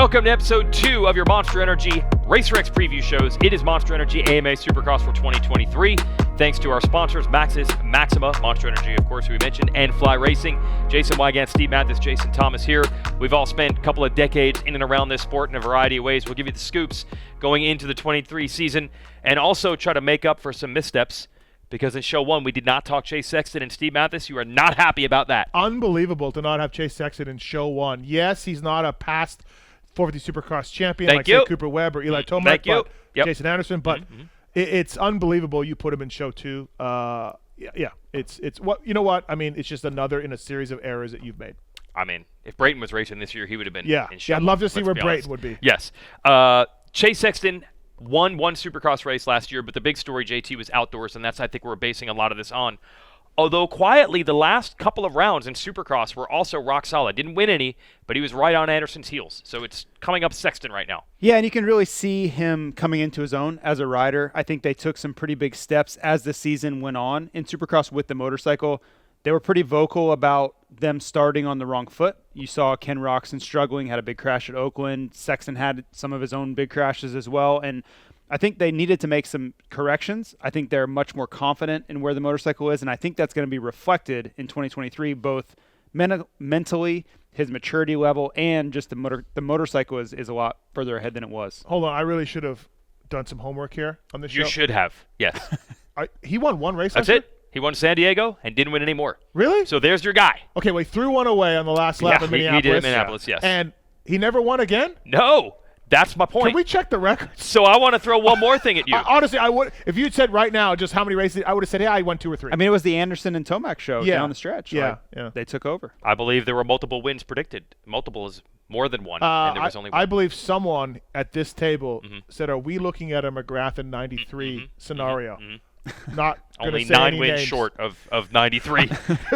Welcome to episode 2 of your Monster Energy RacerX preview shows. It is Monster Energy AMA Supercross for 2023. Thanks to our sponsors, Maxxis, Maxima, Monster Energy, of course, who we mentioned, and Fly Racing. Jason Weigandt, Steve Matthes, Jason Thomas here. We've all spent a couple of decades in and around this sport in a variety of ways. We'll give you the scoops going into the 23 season and also try to make up for some missteps. Because in show 1, we did not talk Chase Sexton and Steve Matthes. You are not happy about that. Unbelievable to not have Chase Sexton in show 1. Yes, he's not a past 450 Supercross champion like say Cooper Webb or Eli Tomac, but Jason Anderson. But it's unbelievable you put him in show 2. It's what you know what I mean. It's just another in a series of errors that you've made. I mean, if Brayton was racing this year, he would have been. In show I'd love to see where Brayton would be. Yes, Chase Sexton won one Supercross race last year, but the big story, JT, was outdoors, and that's I think we're basing a lot of this on. Although quietly, the last couple of rounds in Supercross were also rock solid. Didn't win any, but he was right on Anderson's heels. So it's coming up Sexton right now. Yeah, and you can really see him coming into his own as a rider. I think they took some pretty big steps as the season went on in Supercross with the motorcycle. They were pretty vocal about them starting on the wrong foot. You saw Ken Roczen struggling, had a big crash at Oakland. Sexton had some of his own big crashes as well. And I think they needed to make some corrections. I think they're much more confident in where the motorcycle is, and I think that's going to be reflected in 2023, both mentally, his maturity level, and just the motorcycle is a lot further ahead than it was. Hold on, I really should have done some homework here on this show. You should have, yes. He won one race. That's it. He won San Diego and didn't win any more. Really? So there's your guy. Okay, well, he threw one away on the last lap in Minneapolis. He did in Minneapolis, yes. And he never won again? No. That's my point. Can we check the records? So I want to throw one more thing at you. Honestly, I would. If you'd said right now just how many races, I would have said, yeah, I won 2 or 3. I mean, it was the Anderson and Tomac show down the stretch. Yeah, They took over. I believe there were multiple wins predicted. Multiple is more than one, and there was only one. I believe someone at this table said, are we looking at a McGrath in 93 scenario? Not only 9 wins short of 93.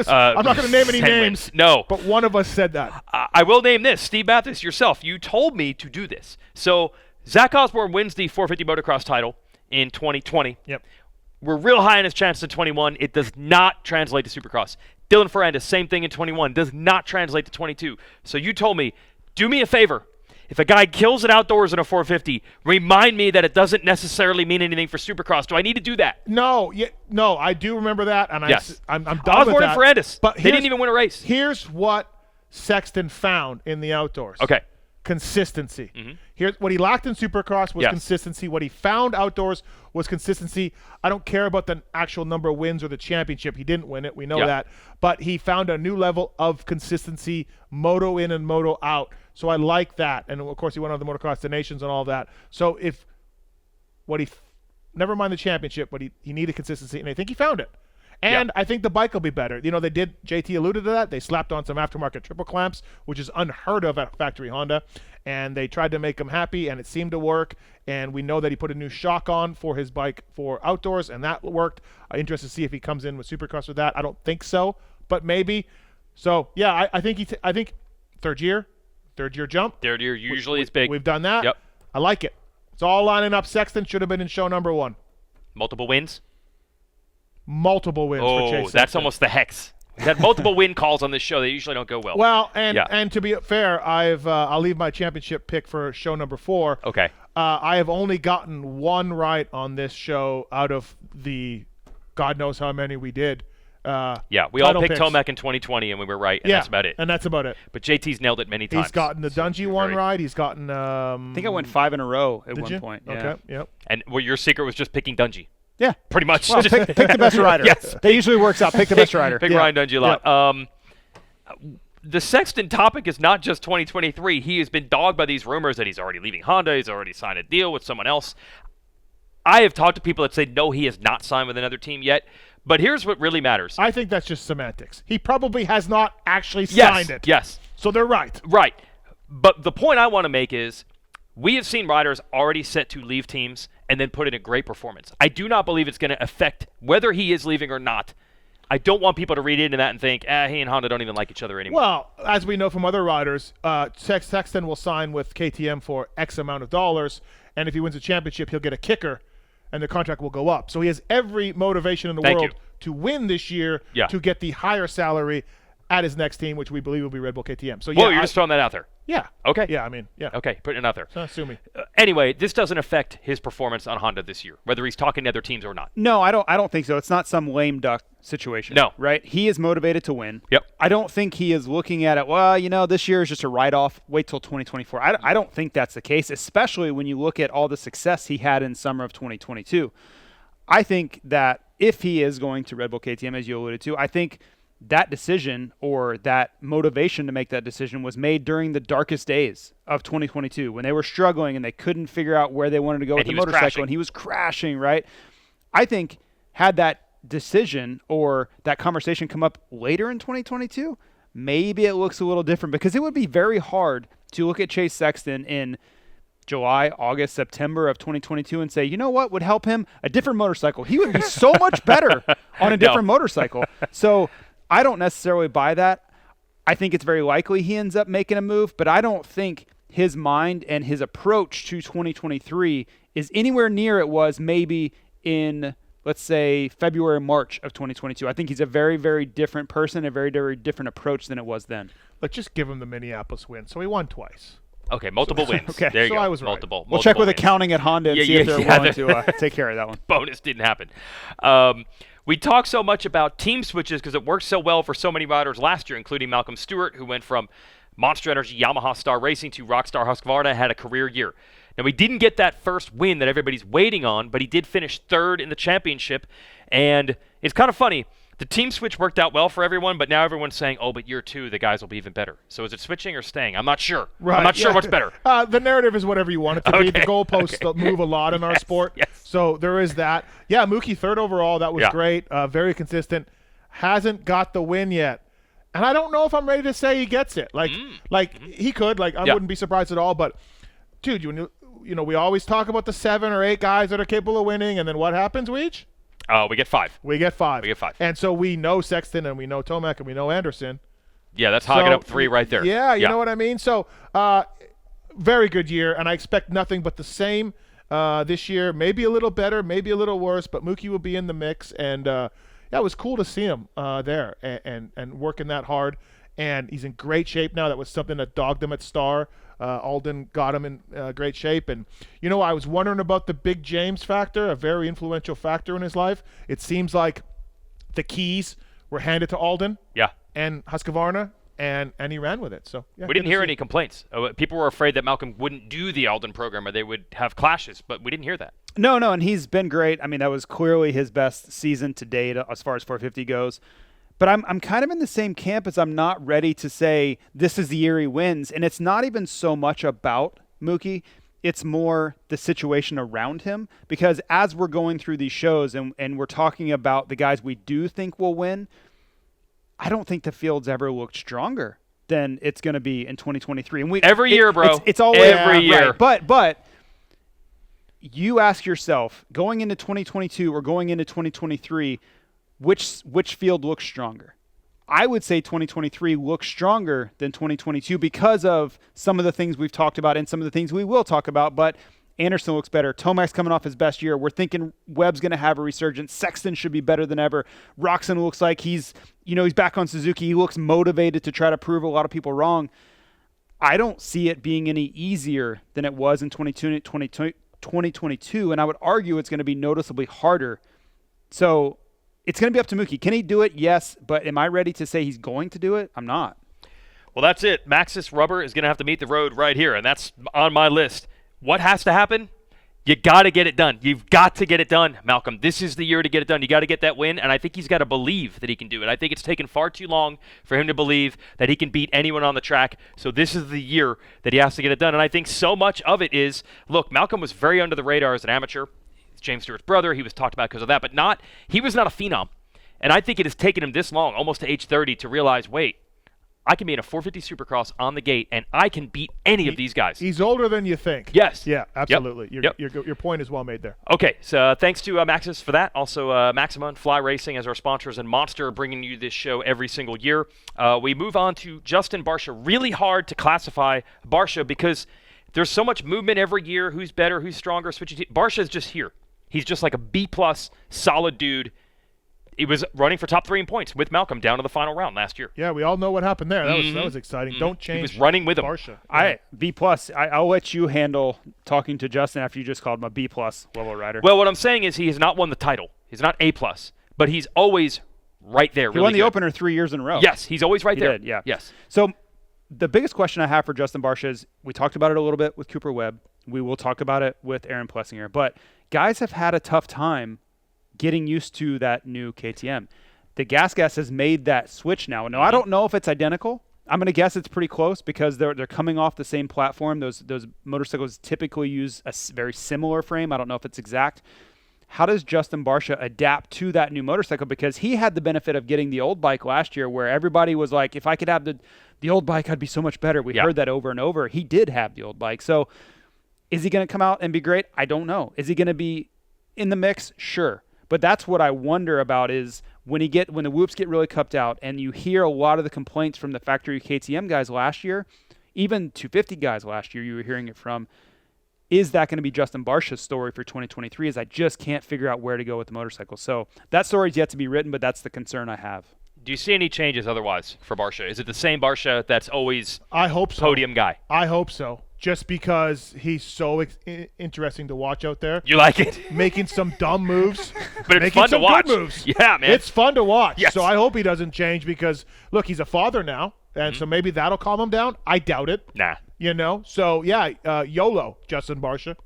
I'm not going to name any names. No. But one of us said that. I will name this. Steve Matthes, yourself. You told me to do this. So Zach Osborne wins the 450 motocross title in 2020. Yep. We're real high on his chance in 21. It does not translate to Supercross. Dylan Ferrandis, same thing in 21. Does not translate to 22. So you told me, do me a favor. If a guy kills it outdoors in a 450, remind me that it doesn't necessarily mean anything for Supercross. Do I need to do that? No, I do remember that, and yes. I'm done Osborne with that. and Ferrandis, but they didn't even win a race. Here's what Sexton found in the outdoors. Okay. Consistency. Here's what he lacked in Supercross was consistency. What he found outdoors was consistency. I don't care about the actual number of wins or the championship. He didn't win it. We know that. But he found a new level of consistency, moto in and moto out. So I like that. And, of course, he went on the Motocross to Nations and all that. So never mind the championship, but he needed consistency, and I think he found it. And I think the bike will be better. You know, JT alluded to that. They slapped on some aftermarket triple clamps, which is unheard of at factory Honda. And they tried to make him happy, and it seemed to work. And we know that he put a new shock on for his bike for outdoors, and that worked. I'm interested to see if he comes in with Supercross with that. I don't think so, but maybe. So, yeah, I think third year jump. Third year usually is big. We've done that. Yep. I like it. It's all lining up. Sexton should have been in show number 1. Multiple wins? Multiple wins for Chase Sexton. That's almost the hex. We've had multiple win calls on this show. They usually don't go well. Well, and to be fair, I'll leave my championship pick for show number 4. Okay. I have only gotten 1 right on this show out of the God knows how many we did. We all picked Tomac in 2020, and we were right, and that's about it. And that's about it. But JT's nailed it many times. He's gotten the Dungey one right. He's gotten. I think I went 5 in a row at one point. Okay. Yep. And your secret was just picking Dungey. Yeah. Pretty much. Well, pick the best rider. Yes. That usually works out. Pick the best rider. Pick Ryan Dungey a lot. The Sexton topic is not just 2023. He has been dogged by these rumors that he's already leaving Honda. He's already signed a deal with someone else. I have talked to people that say, no, he has not signed with another team yet. But here's what really matters. I think that's just semantics. He probably has not actually signed it. Yes. So they're right. Right. But the point I want to make is we have seen riders already set to leave teams and then put in a great performance. I do not believe it's going to affect whether he is leaving or not. I don't want people to read into that and think, he and Honda don't even like each other anymore. Well, as we know from other riders, Sexton will sign with KTM for X amount of dollars, and if he wins a championship, he'll get a kicker, and the contract will go up. So he has every motivation in the world to win this year to get the higher salary at his next team, which we believe will be Red Bull KTM. So Whoa, you're just throwing that out there. Yeah. Okay. Yeah, I mean, yeah. Okay, putting it out there. So sue me. Anyway, this doesn't affect his performance on Honda this year, whether he's talking to other teams or not. No, I don't think so. It's not some lame duck situation. No. Right? He is motivated to win. Yep. I don't think he is looking at it, well, this year is just a write-off. Wait till 2024. I don't think that's the case, especially when you look at all the success he had in summer of 2022. I think that if he is going to Red Bull KTM, as you alluded to, I think that decision or that motivation to make that decision was made during the darkest days of 2022 when they were struggling and they couldn't figure out where they wanted to go with the motorcycle and he was crashing, right? I think had that decision or that conversation come up later in 2022, maybe it looks a little different because it would be very hard to look at Chase Sexton in July, August, September of 2022 and say, you know what would help him? A different motorcycle. He would be so much better on a different motorcycle. So I don't necessarily buy that. I think it's very likely he ends up making a move, but I don't think his mind and his approach to 2023 is anywhere near it was maybe in, let's say, February, March of 2022. I think he's a very, very different person, a very, very different approach than it was then. Let's just give him the Minneapolis win. So he won twice. Okay, multiple wins. Okay. There you So go. I was right. Multiple. We'll check with wins. accounting at Honda and see if they're willing to take care of that one. Bonus didn't happen. We talk so much about team switches because it worked so well for so many riders last year, including Malcolm Stewart, who went from Monster Energy Yamaha Star Racing to Rockstar Husqvarna, had a career year. Now, we didn't get that first win that everybody's waiting on, but he did finish third in the championship. And it's kind of funny. The team switch worked out well for everyone, but now everyone's saying, oh, but year 2, the guys will be even better. So is it switching or staying? I'm not sure. Right, I'm not sure what's better. The narrative is whatever you want it to be. The goalposts move a lot in our sport. Yes. So there is that. Yeah, Mookie third overall. That was great. Very consistent. Hasn't got the win yet. And I don't know if I'm ready to say he gets it. He could. I wouldn't be surprised at all. But, dude, we always talk about the 7 or 8 guys that are capable of winning. And then what happens, Weege? We get 5. We get 5. We get 5. And so we know Sexton and we know Tomac and we know Anderson. Yeah, that's hogging up 3 right there. Yeah, you know what I mean? So very good year, and I expect nothing but the same this year. Maybe a little better, maybe a little worse, but Mookie will be in the mix. And, it was cool to see him there and working that hard. And he's in great shape now. That was something that dogged him at Star. Alden got him in great shape. And, I was wondering about the Big James factor, a very influential factor in his life. It seems like the keys were handed to Alden and Husqvarna, and he ran with it. So we didn't hear any complaints. People were afraid that Malcolm wouldn't do the Alden program or they would have clashes, but we didn't hear that. No, and he's been great. I mean, that was clearly his best season to date as far as 450 goes. But I'm kind of in the same camp as I'm not ready to say this is the year he wins. And it's not even so much about Mookie. It's more the situation around him. Because as we're going through these shows and we're talking about the guys we do think will win, I don't think the field's ever looked stronger than it's going to be in 2023. And every year, bro. It's always every year. Right. But you ask yourself, going into 2022 or going into 2023, which field looks stronger? I would say 2023 looks stronger than 2022 because of some of the things we've talked about and some of the things we will talk about. But Anderson looks better. Tomac's coming off his best year. We're thinking Webb's going to have a resurgence. Sexton should be better than ever. Roczen looks like he's back on Suzuki. He looks motivated to try to prove a lot of people wrong. I don't see it being any easier than it was in 2022, and I would argue it's going to be noticeably harder. So it's going to be up to Mookie. Can he do it? Yes, but am I ready to say he's going to do it? I'm not. Well, that's it. Maxxis Rubber is going to have to meet the road right here, and that's on my list. What has to happen? You got to get it done. You've got to get it done, Malcolm. This is the year to get it done. You got to get that win, and I think he's got to believe that he can do it. I think it's taken far too long for him to believe that he can beat anyone on the track, so this is the year that he has to get it done, and I think so much of it is, look, Malcolm was very under the radar as an amateur. He's James Stewart's brother. He was talked about because of that, but he was not a phenom, and I think it has taken him this long, almost to age 30, to realize, wait, I can be in a 450 Supercross on the gate, and I can beat any of these guys. He's older than you think. Yes. Yeah, absolutely. Yep. Your point is well made there. Okay, so thanks to Maxxis for that. Also, Maxima and Fly Racing as our sponsors, and Monster bringing you this show every single year. We move on to Justin Barcia. Really hard to classify Barcia because there's so much movement every year. Who's better? Who's stronger? Switching. Barcia's just here. He's just like a B+ solid dude. he was running for top 3 in points with Malcolm down to the final round last year. Yeah, we all know what happened there. That was exciting. Don't change. He was running with him. Barcia. B+. I'll let you handle talking to Justin after you just called him a B+ level rider. Well, what I'm saying is he has not won the title. He's not A+, but he's always right there. He won the opener 3 years in a row. Yes, he's always right there. Did, yeah. Yes. So the biggest question I have for Justin Barcia is, we talked about it a little bit with Cooper Webb. We will talk about it with Aaron Plessinger. But guys have had a tough time getting used to that new KTM. The Gas has made that switch now. Now, I don't know if it's identical. I'm going to guess it's pretty close because they're coming off the same platform. Those motorcycles typically use a very similar frame. I don't know if it's exact. How does Justin Barcia adapt to that new motorcycle? Because he had the benefit of getting the old bike last year where everybody was like, if I could have the old bike, I'd be so much better. We heard that over and over. He did have the old bike. So is he going to come out and be great? I don't know. Is he going to be in the mix? Sure. But that's what I wonder about is when the whoops get really cupped out and you hear a lot of the complaints from the factory KTM guys last year, even 250 guys last year you were hearing it from, is that going to be Justin Barcia's story for 2023? Is I just can't figure out where to go with the motorcycle. So that story's yet to be written, but that's the concern I have. Do you see any changes otherwise for Barcia? Is it the same Barcia that's always I hope so. Podium guy? I hope so. Just because he's so interesting to watch out there. You like it? Making some dumb moves. But it's fun to watch. Good moves. Yeah, man. It's fun to watch. Yes. So I hope he doesn't change because, look, he's a father now, and so maybe that'll calm him down. I doubt it. Nah. You know? So, yeah, YOLO, Justin Barcia.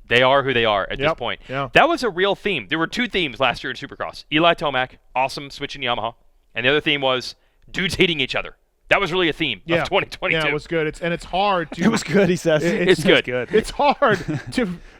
They are who they are at this point. Yeah. That was a real theme. There were 2 themes last year in Supercross. Eli Tomac, awesome switching Yamaha. And the other theme was dudes hating each other. That was really a theme of 2022. Yeah, it was good. It's hard to. It was good, he says. It's good. It's hard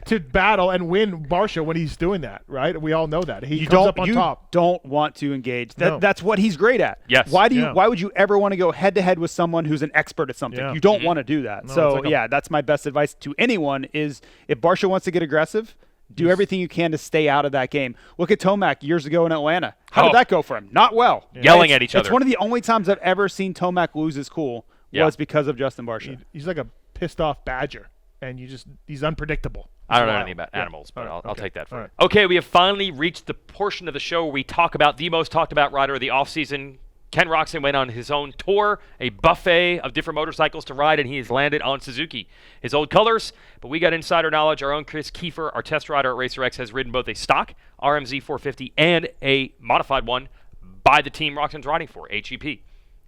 to battle and win Barcia when he's doing that, right? We all know that. He comes up on top. Don't want to engage. That's what he's great at. Yes. Why would you ever want to go head to head with someone who's an expert at something? Yeah. You don't want to do that. No, so that's my best advice to anyone is if Barcia wants to get aggressive, do everything you can to stay out of that game. Look at Tomac years ago in Atlanta. How did that go for him? Not well. Yeah. Yelling at each other. It's one of the only times I've ever seen Tomac lose his cool was because of Justin Barcia. He's like a pissed off badger, and he's unpredictable. I don't know anything about animals, but All right, I'll take that for All it. right. Okay, we have finally reached the portion of the show where we talk about the most talked about rider of the offseason. Ken Roczen went on his own tour, a buffet of different motorcycles to ride, and he has landed on Suzuki. His old colors, but we got insider knowledge. Our own Kris Keefer, our test rider at Racer X, has ridden both a stock RMZ 450 and a modified one by the team Roczen's riding for, HEP.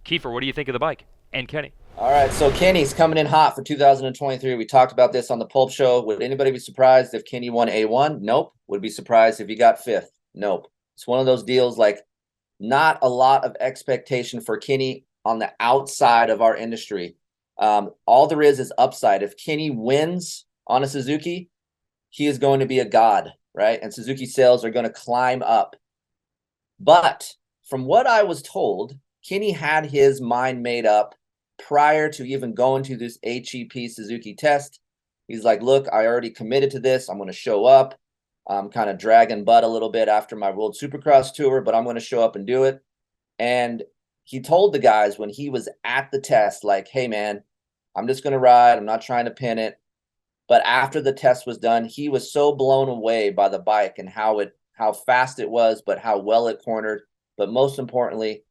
Keefer, what do you think of the bike? And Kenny. All right, so Kenny's coming in hot for 2023. We talked about this on the Pulp Show. Would anybody be surprised if Kenny won A1? Nope. Would be surprised if he got 5th? Nope. It's one of those deals like not a lot of expectation for Kenny on the outside of our industry. All there is upside. If Kenny wins on a Suzuki, he is going to be a god, right? And Suzuki sales are going to climb up. But from what I was told, Kenny had his mind made up prior to even going to this HEP Suzuki test. He's like, look, I already committed to this. I'm going to show up. I'm kind of dragging butt a little bit after my World Supercross tour, but I'm going to show up and do it. And he told the guys when he was at the test, like, hey, man, I'm just going to ride. I'm not trying to pin it. But after the test was done, he was so blown away by the bike and how fast it was, but how well it cornered. But most importantly,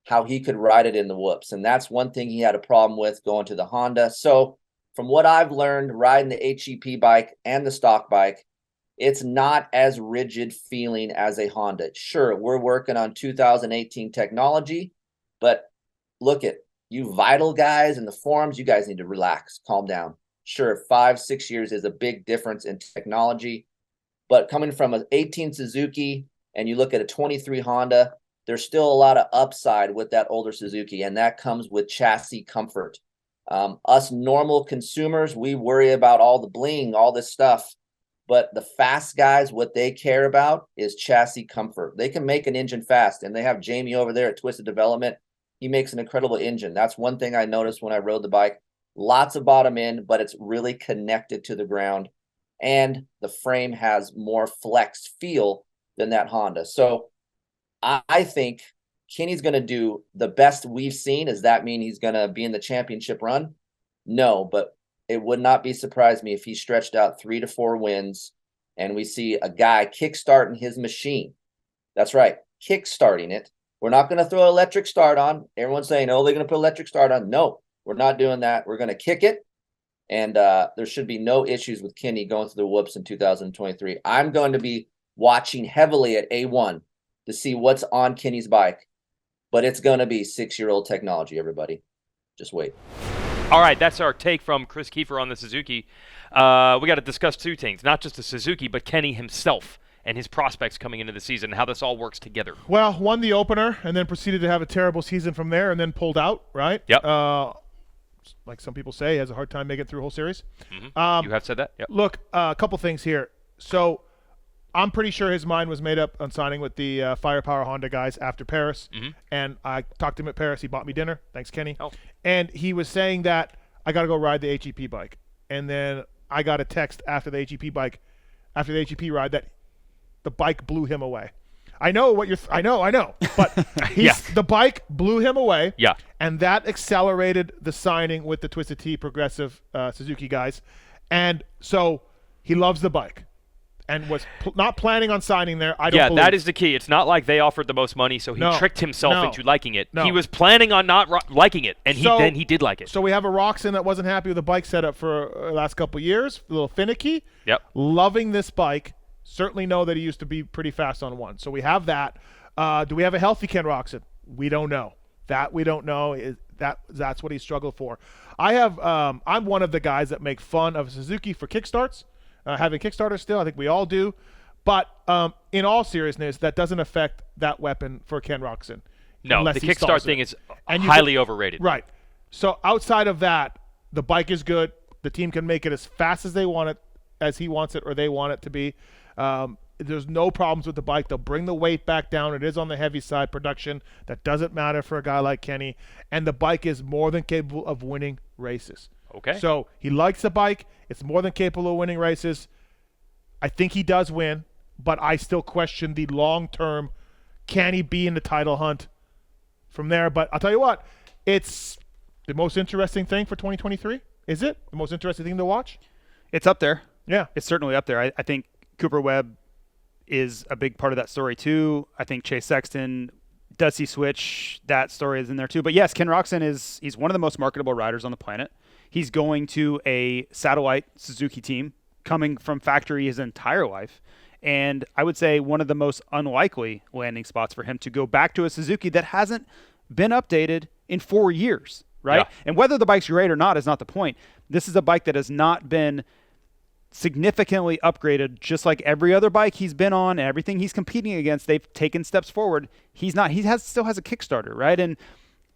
how he could ride it in the whoops. And that's one thing he had a problem with going to the Honda. So from what I've learned riding the HEP bike and the stock bike, it's not as rigid feeling as a Honda. Sure, we're working on 2018 technology, but look at you Vital guys in the forums, you guys need to relax, calm down. Sure, 5-6 years is a big difference in technology, but coming from an 18 Suzuki and you look at a 23 Honda, there's still a lot of upside with that older Suzuki, and that comes with chassis comfort. Us normal consumers, we worry about all the bling, all this stuff. But the fast guys, what they care about is chassis comfort. They can make an engine fast, and they have Jamie over there at Twisted Development. He makes an incredible engine. That's one thing I noticed when I rode the bike. Lots of bottom end, but it's really connected to the ground. And the frame has more flexed feel than that Honda. So I think Kenny's going to do the best we've seen. Does that mean he's going to be in the championship run? No, but it would not be surprised me if he stretched out 3 to 4 wins and we see a guy kickstarting his machine. That's right. kick-starting it. We're not going to throw electric start on. Everyone's saying, oh, they're going to put electric start on. No, we're not doing that. We're going to kick it. And there should be no issues with Kenny going through the whoops in 2023. I'm going to be watching heavily at A1 to see what's on Kenny's bike. But it's going to be 6-year-old technology, everybody. Just wait. All right, that's our take from Kris Keefer on the Suzuki. We got to discuss two things, not just the Suzuki, but Kenny himself and his prospects coming into the season and how this all works together. Well, won the opener and then proceeded to have a terrible season from there and then pulled out, right? Yep. Like some people say, has a hard time making it through a whole series. Mm-hmm. You have said that? Yep. Look, a couple things here. So I'm pretty sure his mind was made up on signing with the Firepower Honda guys after Paris. Mm-hmm. And I talked to him at Paris. He bought me dinner. Thanks, Kenny. Oh. And he was saying that I got to go ride the HEP bike. And then I got a text after the HEP ride that the bike blew him away. I know what you're. I know. But the bike blew him away. Yeah. And that accelerated the signing with the Twisted Tea Progressive Suzuki guys, and so he loves the bike, and was not planning on signing there. I don't. Yeah, that is the key. It's not like they offered the most money, so he tricked himself into liking it. No. He was planning on not liking it, and then he did like it. So we have a Roczen that wasn't happy with the bike setup for the last couple of years, a little finicky. Yep. Loving this bike. Certainly know that he used to be pretty fast on one. So we have that. Do we have a healthy Ken Roczen? We don't know. That we don't know. That's what he struggled for. I'm one of the guys that make fun of Suzuki for kickstarts, having Kickstarter still. I think we all do. But in all seriousness, that doesn't affect that weapon for Ken Roczen. No, the kickstart thing is highly overrated. Right. So outside of that, the bike is good. The team can make it as fast as they want it, as he wants it, or they want it to be. There's no problems with the bike. They'll bring the weight back down. It is on the heavy side production. That doesn't matter for a guy like Kenny. And the bike is more than capable of winning races. Okay. So he likes the bike. It's more than capable of winning races. I think he does win, but I still question the long-term, can he be in the title hunt from there? But I'll tell you what, it's the most interesting thing for 2023. Is it the most interesting thing to watch? It's up there. Yeah. It's certainly up there. I think Cooper Webb is a big part of that story too. I think Chase Sexton, does he switch? That story is in there too. But yes, Ken Roczen he's one of the most marketable riders on the planet. He's going to a satellite Suzuki team coming from factory his entire life. And I would say one of the most unlikely landing spots for him to go back to a Suzuki that hasn't been updated in 4 years, right? Yeah. And whether the bike's great or not is not the point. This is a bike that has not been significantly upgraded, just like every other bike he's been on and everything he's competing against. They've taken steps forward. Still has a Kickstarter, right? And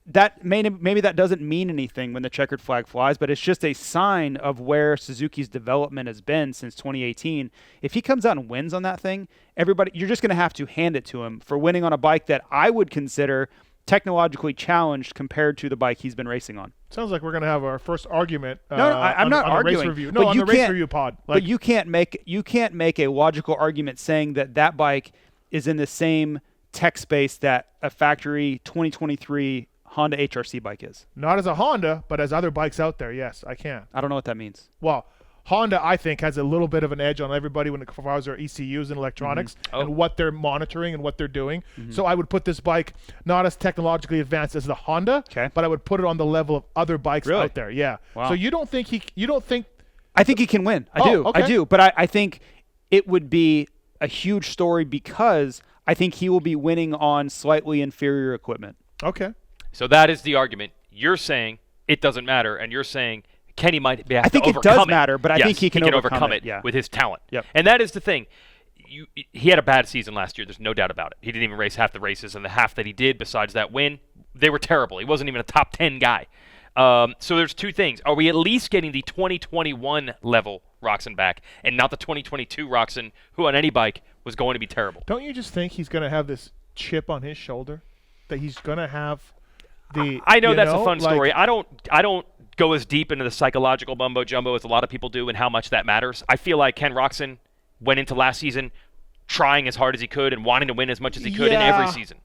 that maybe that doesn't mean anything when the checkered flag flies, but it's just a sign of where Suzuki's development has been since 2018. If he comes out and wins on that thing, you're just going to have to hand it to him for winning on a bike that I would consider technologically challenged compared to the bike he's been racing on. Sounds like we're going to have our first argument. I'm not arguing. Race review. No, on the race review pod. But you can't make a logical argument saying that bike is in the same tech space that a factory 2023 Honda HRC bike is. Not as a Honda, but as other bikes out there. Yes, I can. I don't know what that means. Well, Honda, I think, has a little bit of an edge on everybody when it comes to their ECUs and electronics and what they're monitoring and what they're doing. So I would put this bike not as technologically advanced as the Honda, but I would put it on the level of other bikes out there. Yeah. Wow. So you don't think I think he can win. I do. But I think it would be a huge story because I think he will be winning on slightly inferior equipment. Okay. So that is the argument. You're saying it doesn't matter, and you're saying Kenny might have to overcome it. I think it does matter, but I think he can overcome it with his talent. Yep. And that is the thing. He had a bad season last year. There's no doubt about it. He didn't even race half the races, and the half that he did, besides that win, they were terrible. He wasn't even a top 10 guy. So there's two things. Are we at least getting the 2021 level Roczen back and not the 2022 Roczen, who on any bike was going to be terrible? Don't you just think he's going to have this chip on his shoulder? That he's going to have the... I know that's a fun story. I don't go as deep into the psychological mumbo jumbo as a lot of people do and how much that matters. I feel like Ken Roczen went into last season trying as hard as he could and wanting to win as much as he could in every season.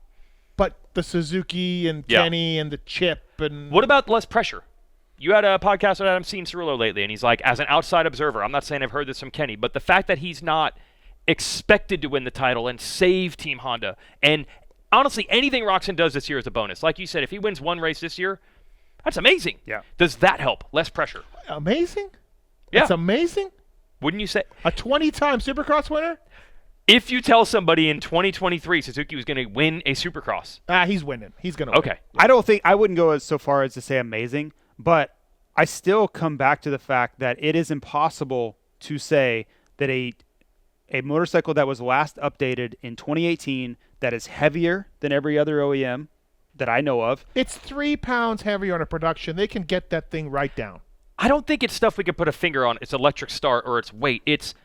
But the Suzuki and Kenny and the chip and... What about less pressure? You had a podcast with Adam Cianciarulo lately, and he's like, as an outside observer, I'm not saying I've heard this from Kenny, but the fact that he's not expected to win the title and save Team Honda and honestly, anything Roczen does this year is a bonus. Like you said, if he wins one race this year, that's amazing. Yeah. Does that help? Less pressure. Amazing? Yeah. It's amazing? Wouldn't you say? A 20-time Supercross winner? If you tell somebody in 2023 Suzuki was going to win a Supercross. He's winning. He's going to win. Okay. I wouldn't go so far as to say amazing, but I still come back to the fact that it is impossible to say that a motorcycle that was last updated in 2018 that is heavier than every other OEM that I know of. It's 3 pounds heavier on a production. They can get that thing right down. I don't think it's stuff we could put a finger on. It's electric start or it's weight. It's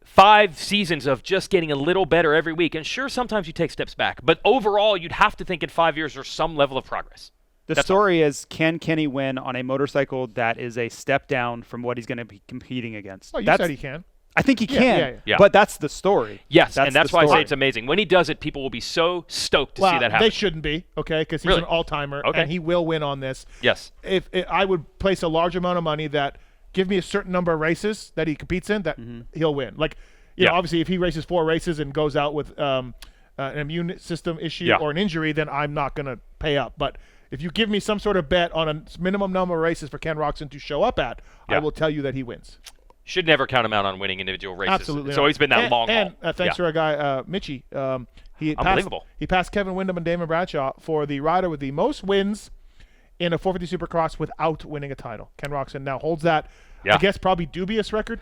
5 seasons of just getting a little better every week. And sure, sometimes you take steps back. But overall, you'd have to think in 5 years there's some level of progress. The story is, can Kenny win on a motorcycle that is a step down from what he's going to be competing against? Oh, you said he can. I think he can, yeah. but that's the story. Yes, and that's why I say story. it's amazing. When he does it, people will be so stoked to see that happen. They shouldn't be, okay, because he's an all-timer, and he will win on this. Yes. If I would place a large amount of money that give me a certain number of races that he competes in, that he'll win. Like, you know, obviously, if he races 4 races and goes out with an immune system issue or an injury, then I'm not going to pay up. But if you give me some sort of bet on a minimum number of races for Ken Roczen to show up at, I will tell you that he wins. Should never count him out on winning individual races. Absolutely. It's always been that long haul. And thanks to our guy, Mitchie. Unbelievable. He passed Kevin Windham and Damon Bradshaw for the rider with the most wins in a 450 Supercross without winning a title. Ken Roczen now holds that, I guess, probably dubious record.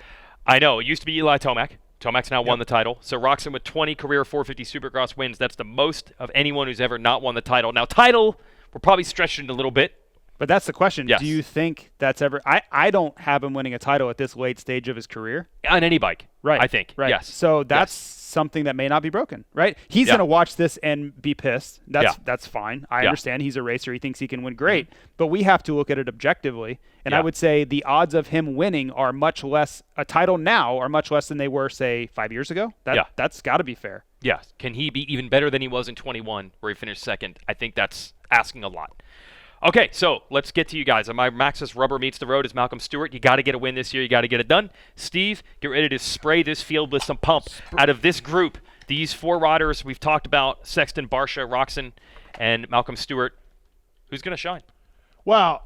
I know. It used to be Eli Tomac. Tomac's now won the title. So Roczen with 20 career 450 Supercross wins. That's the most of anyone who's ever not won the title. Now, title, we're probably stretching it a little bit. But that's the question. Yes. Do you think that's ever – I don't have him winning a title at this late stage of his career. On any bike, Right. I think. Right. Yes. So that's something that may not be broken, right? He's going to watch this and be pissed. That's fine. I understand. He's a racer. He thinks he can win. Great. But we have to look at it objectively. And I would say the odds of him winning are much less – a title now are much less than they were, say, 5 years ago. That's got to be fair. Yeah. Can he be even better than he was in 21 where he finished second? I think that's asking a lot. Okay, so let's get to you guys. My Max's rubber meets the road is Malcolm Stewart. You got to get a win this year. You got to get it done. Steve, get ready to spray this field with some pump. Out of this group, these 4 riders we've talked about, Sexton, Barcia, Roczen, and Malcolm Stewart, who's going to shine? Well,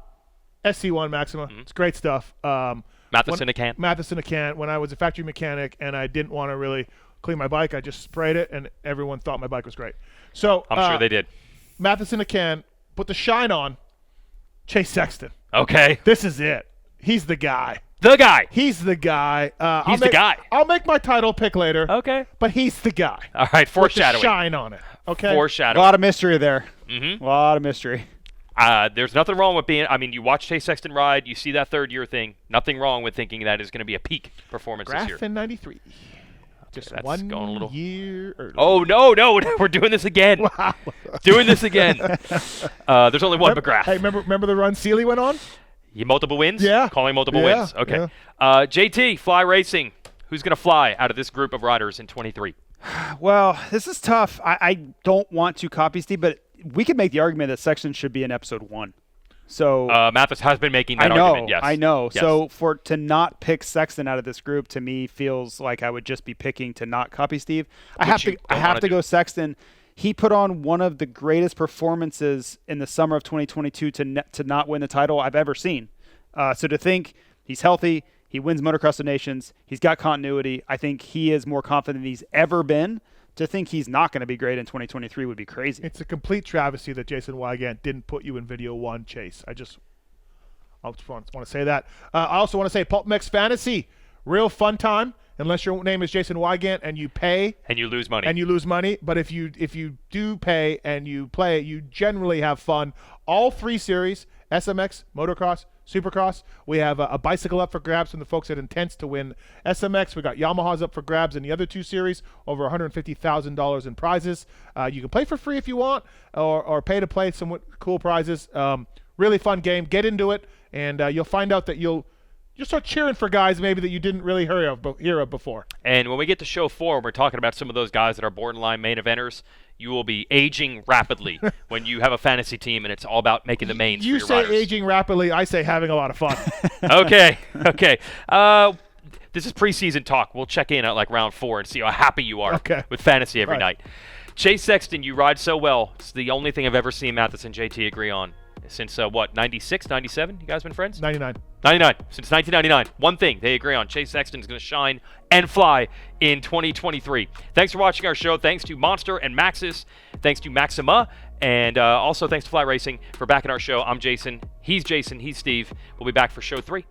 SC1 Maxima. It's great stuff. Matthes in a can. Matthes in a can. When I was a factory mechanic and I didn't want to really clean my bike, I just sprayed it, and everyone thought my bike was great. So I'm sure they did. Matthes in a can. Put the shine on. Chase Sexton. Okay. This is it. He's the guy. The guy. He's the guy. He's the guy. I'll make my title pick later. Okay. But he's the guy. All right, foreshadowing. With the shine on it. Okay. Foreshadowing. A lot of mystery there. Mm-hmm. A lot of mystery. There's nothing wrong with being – I mean, you watch Chase Sexton ride. You see that third-year thing. Nothing wrong with thinking that is going to be a peak performance this year. Graph in 93. Just that's one going a little year early. Oh, no. We're doing this again. Wow. Doing this again. There's only one McGrath. Hey, remember the run Seeley went on? Multiple wins? Yeah. Calling multiple wins. Okay. Yeah. JT, Fly Racing. Who's going to fly out of this group of riders in 23? Well, this is tough. I don't want to copy Steve, but we could make the argument that Sexton should be in episode 1. So Matthes has been making that argument, yes. I know. Yes. So to not pick Sexton out of this group, to me, feels like I would just be picking to not copy Steve. I have to go Sexton. He put on one of the greatest performances in the summer of 2022 to not win the title I've ever seen. So to think he's healthy, he wins Motocross of Nations, he's got continuity. I think he is more confident than he's ever been. To think he's not going to be great in 2023 would be crazy. It's a complete travesty that Jason Weigandt didn't put you in video 1, Chase. I just want to say that. I also want to say Pulp Mix Fantasy, real fun time. Unless your name is Jason Weigandt and you pay and you lose money. But if you do pay and you play, you generally have fun. All 3 series: SMX, Motocross, Supercross. We have a bicycle up for grabs from the folks at Intense to win SMX. We got Yamahas up for grabs in the other 2 series, over $150,000 in prizes. You can play for free if you want, or pay to play some cool prizes. Really fun game. Get into it, and you'll find out that you'll start cheering for guys maybe that you didn't really hear of before. And when we get to show 4, we're talking about some of those guys that are borderline main eventers. You will be aging rapidly when you have a fantasy team and it's all about making the mains for your riders. You say aging rapidly, I say having a lot of fun. Okay. This is preseason talk. We'll check in at like round 4 and see how happy you are with fantasy every night. Chase Sexton, you ride so well. It's the only thing I've ever seen Matthes and JT agree on since, 96, 97? You guys been friends? 99. 99. Since 1999. One thing they agree on. Chase Sexton is going to shine and fly in 2023. Thanks for watching our show. Thanks to Monster and Maxxis. Thanks to Maxima. And also thanks to Fly Racing for backing our show. I'm Jason. He's Jason. He's Steve. We'll be back for show 3.